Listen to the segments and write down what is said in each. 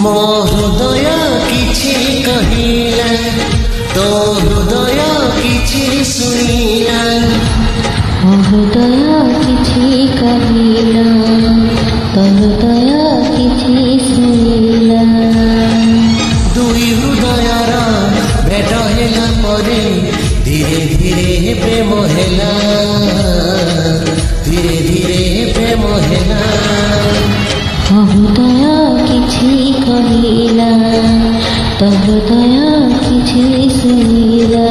ମୋ ହୃଦୟ କିଛି କହିଲା, ତୋ ହୃଦୟ କିଛି ଶୁଣିଲା। ମୋ ହୃଦୟ କିଛି କହିଲା, ତୋ ହୃଦୟ କିଛି ଶୁଣିଲା। ଦୁଇ ହୃଦୟର ଭେଟ ହେଲା ପରେ ଧୀରେ ଧୀରେ ପ୍ରେମ ହେଲା, ଧୀରେ ଧୀରେ ପ୍ରେମ ହେଲା। ମୋ ହୃଦୟ କିଛି କହିଲା, ତୋ ହୃଦୟ କିଛି ଶୁଣିଲା।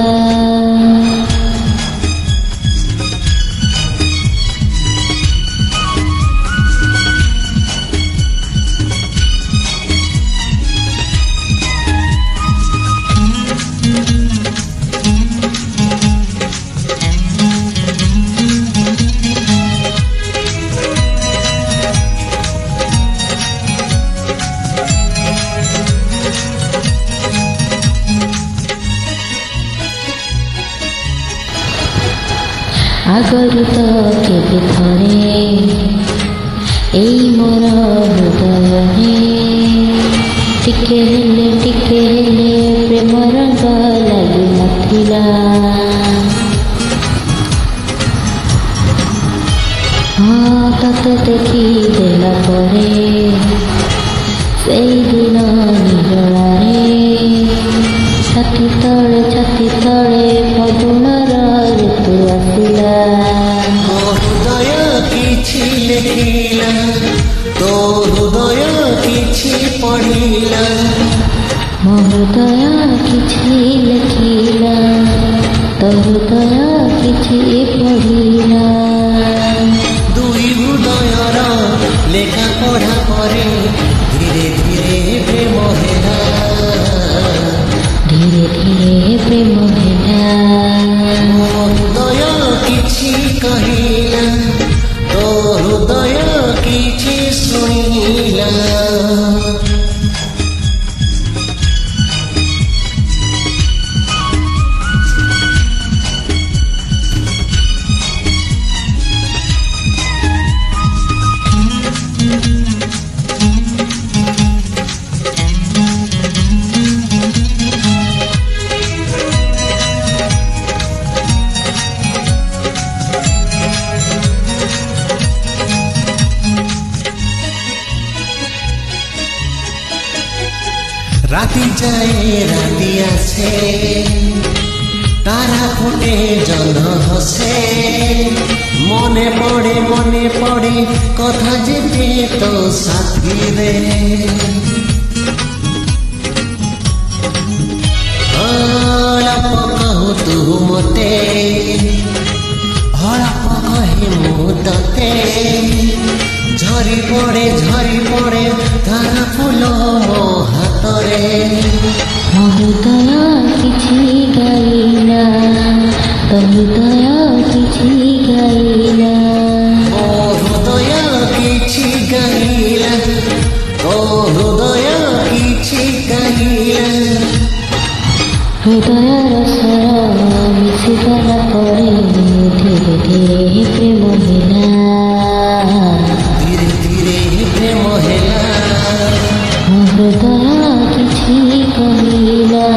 ଆଗରୁ ତ କେବେ ଥରେ ଏଇ ମୋର ହୃଦୟରେ ଟିକେ ହେଲେ ପ୍ରେମ ରଙ୍ଗ ଲାଗୁନଥିଲା। ହଁ ତତେ ଦେଖିଦେଲା ପରେ ସେଇଦିନ ନିରଳାରେ ଛାତି ତଳେ ଫଗୁଣର ଋତୁ ଆସିଲା। ମୋ ହୃଦୟ କିଛି ଲେଖିଲା, ତୋ ହୃଦୟ କିଛି ପଢ଼ିଲା। ମୋ ହୃଦୟ କିଛି ଲେଖିଲା, ତୋ ହୃଦୟ କିଛି ପଢ଼ିଲା। ଦୁଇ ହୃଦୟର ଲେଖା ପଢ଼ା ପରେ ଧୀରେ ଧୀରେ ପ୍ରେମ ହେଲା, ଧୀରେ ଧୀରେ ପ୍ରେମ ହେଲା। ମୋ ହୃଦୟ କିଛି କହିଲା, ତୋ ହୃଦୟ କିଛି ଶୁଣିଲା। রাতি যায় রাতি আসে, তারা ফুটে জন হসে। মনে পড়ে কথা যেতে তো সাথী রে। অল্প কহু তু মতে, অল্প কহে মু ততে। ঝরি পড়ে তারা ফুল ମୋ ହାତରେ। ମୋ ହୃଦୟ କିଛି ଗାଇଲା, ତୋ ହୃଦୟ କିଛି ଗାଇଲା। ମୋ ହୃଦୟ କିଛି ଗାଇଲା, ତୋ ହୃଦୟ କିଛି ଗାଇଲା। ହୃଦୟର ସ୍ୱର ମିଶିଗଲା ପରେ ଧୀରେ ଧୀରେ ପ୍ରେମ ହେଲା, ଧୀରେ ଧୀରେ ପ୍ରେମ ହେଲା। ମୋ ହୃଦୟ କିଛି କହିଲା,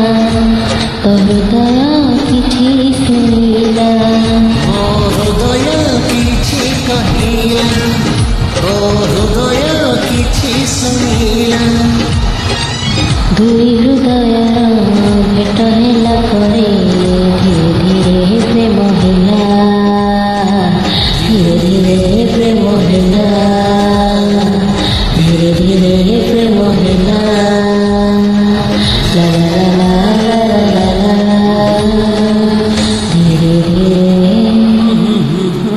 ତୋ ହୃଦୟ କିଛି ଶୁଣିଲା। ମୋ ହୃଦୟ କିଛି କହିଲା, ତୋ ହୃଦୟ କିଛି ଶୁଣିଲା। ଦୁଇ ହୃଦୟର